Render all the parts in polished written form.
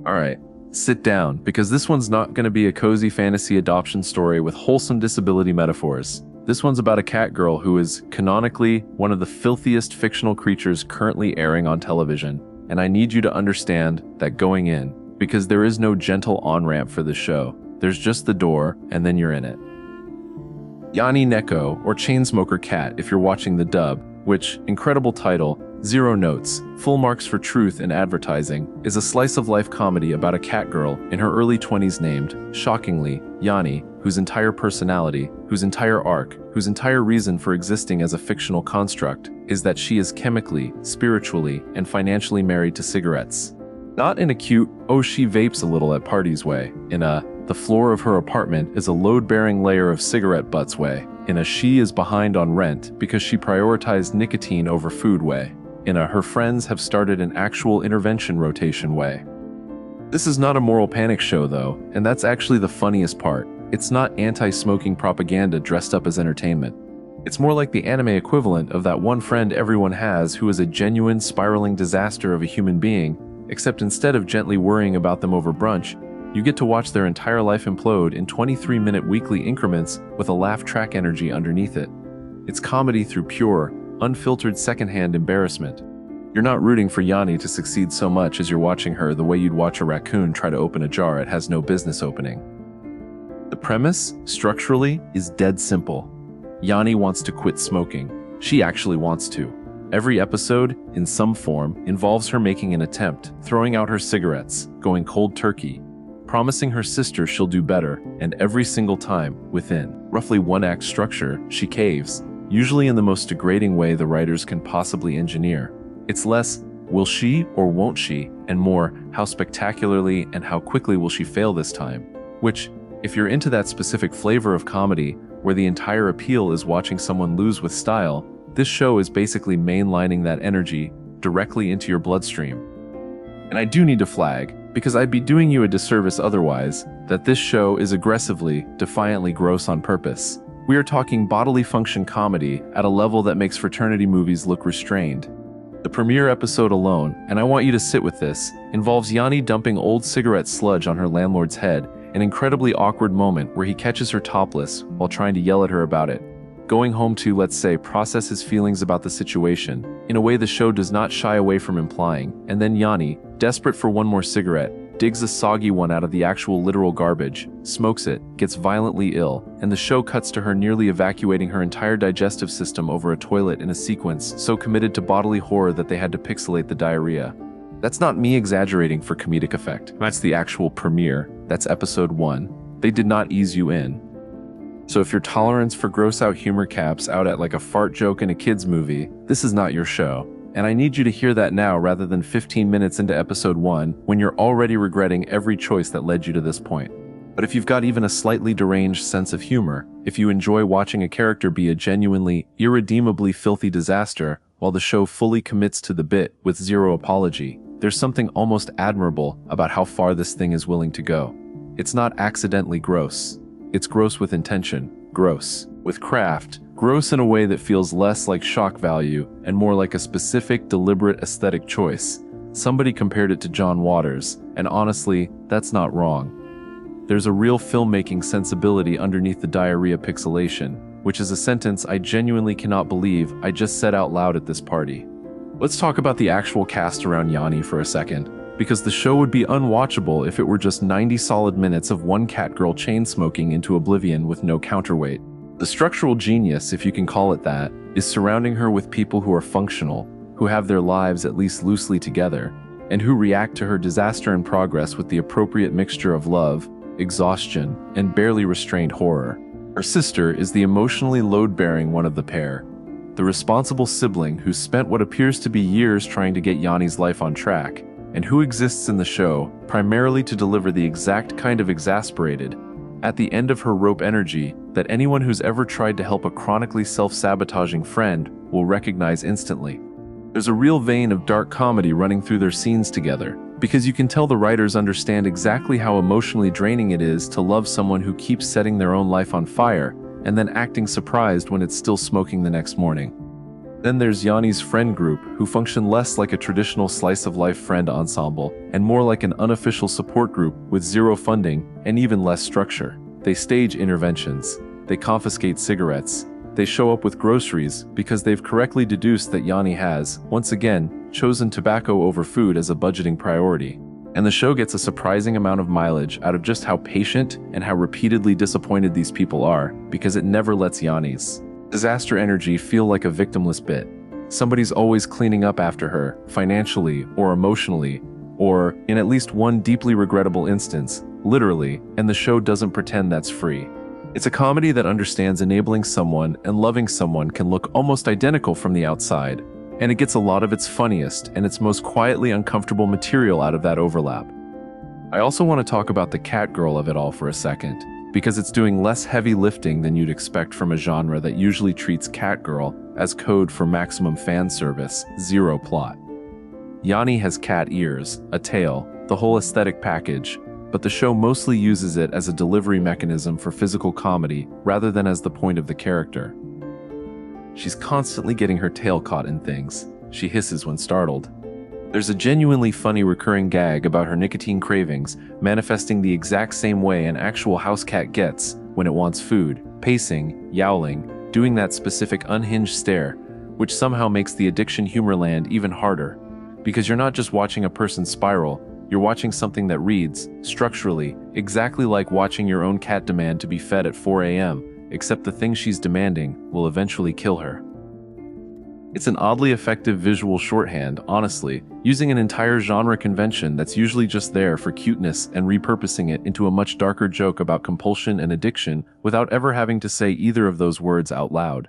Alright, sit down, because this one's not going to be a cozy fantasy adoption story with wholesome disability metaphors. This one's about a cat girl who is, canonically, one of the filthiest fictional creatures currently airing on television. And I need you to understand that going in, because there is no gentle on-ramp for this show. There's just the door, and then you're in it. Yanni Neko, or Chainsmoker Cat if you're watching the dub, which, incredible title, 0 notes, full marks for truth in advertising, is a slice-of-life comedy about a cat girl in her early 20s named, shockingly, Yanni, whose entire personality, whose entire arc, whose entire reason for existing as a fictional construct is that she is chemically, spiritually, and financially married to cigarettes. Not in a cute, oh she vapes a little at parties way, in a, the floor of her apartment is a load-bearing layer of cigarette butts way, in a she is behind on rent because she prioritized nicotine over food way, in a her friends have started an actual intervention rotation way. This is not a moral panic show though, and that's actually the funniest part. It's not anti-smoking propaganda dressed up as entertainment. It's more like the anime equivalent of that one friend everyone has who is a genuine spiraling disaster of a human being, except instead of gently worrying about them over brunch, you get to watch their entire life implode in 23-minute weekly increments with a laugh track energy underneath it. It's comedy through pure, unfiltered secondhand embarrassment. You're not rooting for Yanni to succeed so much as you're watching her the way you'd watch a raccoon try to open a jar it has no business opening. The premise, structurally, is dead simple. Yanni wants to quit smoking. She actually wants to. Every episode, in some form, involves her making an attempt, throwing out her cigarettes, going cold turkey, promising her sister she'll do better, and every single time, within roughly one act structure, she caves, usually in the most degrading way the writers can possibly engineer. It's less, will she or won't she, and more, how spectacularly and how quickly will she fail this time, which, if you're into that specific flavor of comedy, where the entire appeal is watching someone lose with style, this show is basically mainlining that energy directly into your bloodstream. And I do need to flag, because I'd be doing you a disservice otherwise, that this show is aggressively, defiantly gross on purpose. We are talking bodily function comedy at a level that makes fraternity movies look restrained. The premiere episode alone, and I want you to sit with this, involves Yanni dumping old cigarette sludge on her landlord's head, an incredibly awkward moment where he catches her topless while trying to yell at her about it. Going home to, let's say, process his feelings about the situation, in a way the show does not shy away from implying, and then Yanni, desperate for one more cigarette, digs a soggy one out of the actual literal garbage, smokes it, gets violently ill, and the show cuts to her nearly evacuating her entire digestive system over a toilet in a sequence so committed to bodily horror that they had to pixelate the diarrhea. That's not me exaggerating for comedic effect. That's the actual premiere. That's episode 1. They did not ease you in. So if your tolerance for gross out humor caps out at like a fart joke in a kid's movie, this is not your show. And I need you to hear that now rather than 15 minutes into episode 1 when you're already regretting every choice that led you to this point. But if you've got even a slightly deranged sense of humor, if you enjoy watching a character be a genuinely, irredeemably filthy disaster while the show fully commits to the bit with zero apology, there's something almost admirable about how far this thing is willing to go. It's not accidentally gross. It's gross with intention, gross with craft, gross in a way that feels less like shock value and more like a specific, deliberate aesthetic choice. Somebody compared it to John Waters, and honestly, that's not wrong. There's a real filmmaking sensibility underneath the diarrhea pixelation, which is a sentence I genuinely cannot believe I just said out loud at this party. Let's talk about the actual cast around Yanni for a second, because the show would be unwatchable if it were just 90 solid minutes of one cat girl chain smoking into oblivion with no counterweight. The structural genius, if you can call it that, is surrounding her with people who are functional, who have their lives at least loosely together, and who react to her disaster in progress with the appropriate mixture of love, exhaustion, and barely restrained horror. Her sister is the emotionally load-bearing one of the pair, the responsible sibling who spent what appears to be years trying to get Yanni's life on track, and who exists in the show primarily to deliver the exact kind of exasperated, at the end of her rope energy that anyone who's ever tried to help a chronically self-sabotaging friend will recognize instantly. There's a real vein of dark comedy running through their scenes together, because you can tell the writers understand exactly how emotionally draining it is to love someone who keeps setting their own life on fire and then acting surprised when it's still smoking the next morning. Then there's Yanni's friend group, who function less like a traditional slice-of-life friend ensemble and more like an unofficial support group with zero funding and even less structure. They stage interventions. They confiscate cigarettes. They show up with groceries because they've correctly deduced that Yanni has, once again, chosen tobacco over food as a budgeting priority. And the show gets a surprising amount of mileage out of just how patient and how repeatedly disappointed these people are, because it never lets Yanni's disaster energy feel like a victimless bit. Somebody's always cleaning up after her, financially or emotionally, or, in at least one deeply regrettable instance, literally, and the show doesn't pretend that's free. It's a comedy that understands enabling someone and loving someone can look almost identical from the outside, and it gets a lot of its funniest and its most quietly uncomfortable material out of that overlap. I also want to talk about the cat girl of it all for a second, because it's doing less heavy lifting than you'd expect from a genre that usually treats catgirl as code for maximum fan service, zero plot. Yanni has cat ears, a tail, the whole aesthetic package, but the show mostly uses it as a delivery mechanism for physical comedy rather than as the point of the character. She's constantly getting her tail caught in things. She hisses when startled. There's a genuinely funny recurring gag about her nicotine cravings manifesting the exact same way an actual house cat gets when it wants food, pacing, yowling, doing that specific unhinged stare, which somehow makes the addiction humor land even harder. Because you're not just watching a person spiral, you're watching something that reads, structurally, exactly like watching your own cat demand to be fed at 4 a.m., except the thing she's demanding will eventually kill her. It's an oddly effective visual shorthand, honestly, using an entire genre convention that's usually just there for cuteness and repurposing it into a much darker joke about compulsion and addiction without ever having to say either of those words out loud.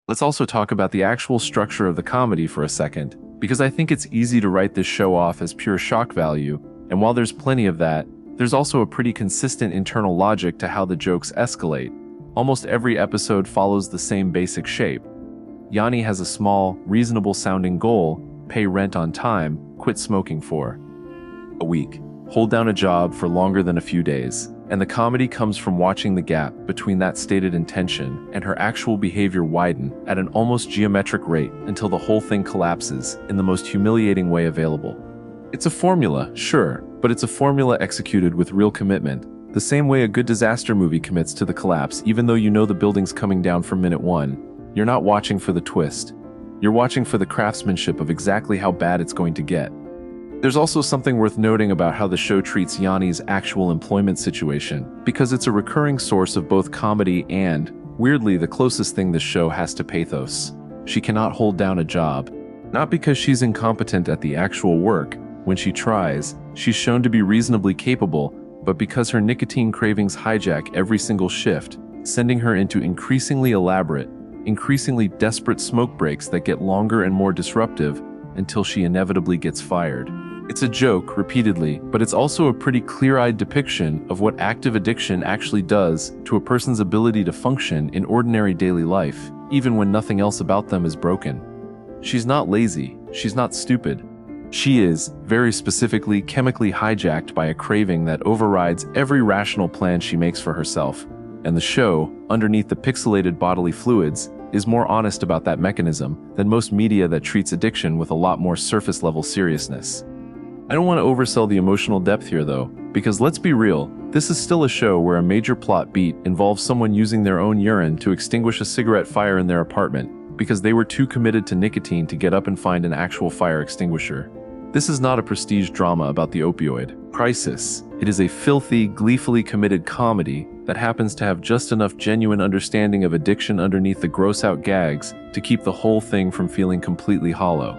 Let's also talk about the actual structure of the comedy for a second, because I think it's easy to write this show off as pure shock value, and while there's plenty of that, there's also a pretty consistent internal logic to how the jokes escalate. Almost every episode follows the same basic shape. Yanni has a small, reasonable-sounding goal: pay rent on time, quit smoking for a week, hold down a job for longer than a few days, and the comedy comes from watching the gap between that stated intention and her actual behavior widen at an almost geometric rate until the whole thing collapses in the most humiliating way available. It's a formula, sure, but it's a formula executed with real commitment, the same way a good disaster movie commits to the collapse even though you know the building's coming down from minute one. You're not watching for the twist. You're watching for the craftsmanship of exactly how bad it's going to get. There's also something worth noting about how the show treats Yanni's actual employment situation, because it's a recurring source of both comedy and, weirdly, the closest thing this show has to pathos. She cannot hold down a job. Not because she's incompetent at the actual work. When she tries, she's shown to be reasonably capable, but because her nicotine cravings hijack every single shift, sending her into increasingly elaborate, increasingly desperate smoke breaks that get longer and more disruptive until she inevitably gets fired. It's a joke, repeatedly, but it's also a pretty clear-eyed depiction of what active addiction actually does to a person's ability to function in ordinary daily life, even when nothing else about them is broken. She's not lazy, she's not stupid. She is, very specifically, chemically hijacked by a craving that overrides every rational plan she makes for herself. And the show, underneath the pixelated bodily fluids, is more honest about that mechanism than most media that treats addiction with a lot more surface-level seriousness. I don't want to oversell the emotional depth here though, because let's be real, this is still a show where a major plot beat involves someone using their own urine to extinguish a cigarette fire in their apartment, because they were too committed to nicotine to get up and find an actual fire extinguisher. This is not a prestige drama about the opioid crisis. It is a filthy, gleefully committed comedy that happens to have just enough genuine understanding of addiction underneath the gross-out gags to keep the whole thing from feeling completely hollow.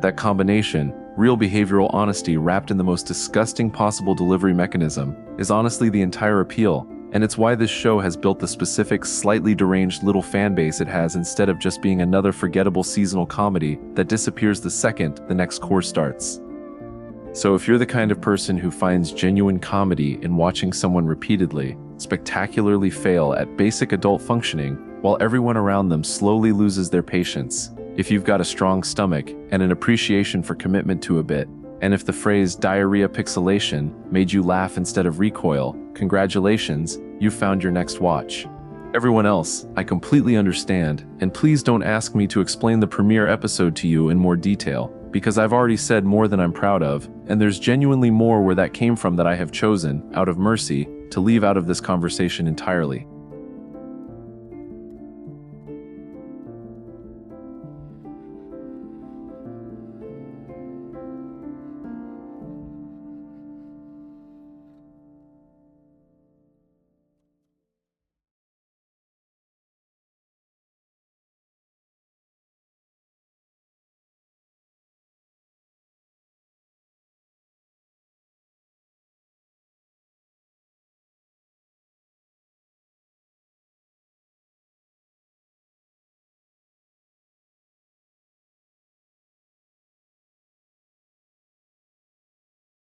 That combination, real behavioral honesty wrapped in the most disgusting possible delivery mechanism, is honestly the entire appeal, and it's why this show has built the specific, slightly deranged little fan base it has instead of just being another forgettable seasonal comedy that disappears the second the next course starts. So if you're the kind of person who finds genuine comedy in watching someone repeatedly, spectacularly fail at basic adult functioning while everyone around them slowly loses their patience, if you've got a strong stomach and an appreciation for commitment to a bit, and if the phrase diarrhea pixelation made you laugh instead of recoil, congratulations, you've found your next watch. Everyone else, I completely understand, and please don't ask me to explain the premiere episode to you in more detail, because I've already said more than I'm proud of, and there's genuinely more where that came from that I have chosen, out of mercy, to leave out of this conversation entirely.